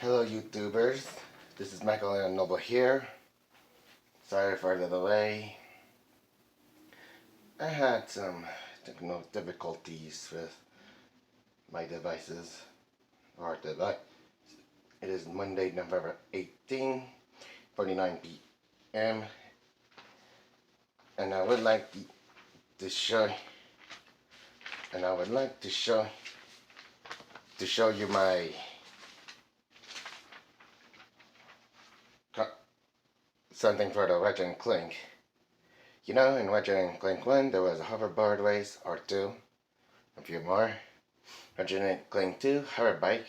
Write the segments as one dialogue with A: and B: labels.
A: Hello YouTubers, this is Michael and Noble here. Sorry for the delay. I had some technical difficulties with my devices, or device. It is Monday, November 18, 49 p.m. and I would like to show you my something for the ratchet and Clank. You know, in ratchet and Clank 1 there was a hoverboard race, or 2, a few more. Ratchet and Clank 2, hover bike,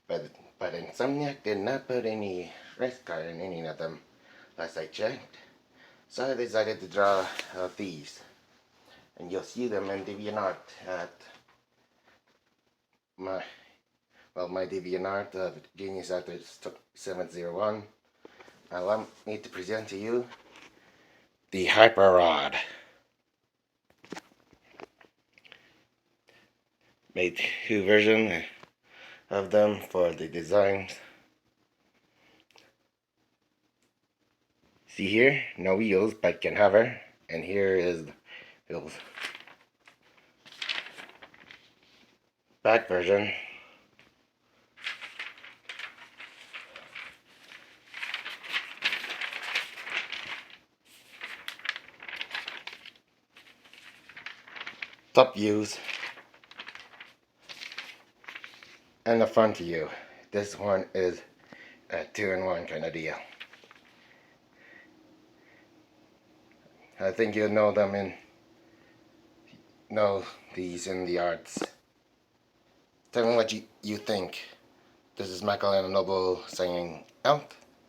A: but Insomniac did not put any race car in any of them last I checked. So I decided to draw these, and you'll see them in DeviantArt at my DeviantArt of Genius Actor 701. Allow me to present to you the Hyper Rod. Made 2 versions of them for the designs. See here, no wheels but can hover, and here is the wheels. Back version. Top views. And the front view. This one is a 2-in-1 kind of deal. I think you'll know these in the arts. Tell me what you think. This is Michael and Noble signing out.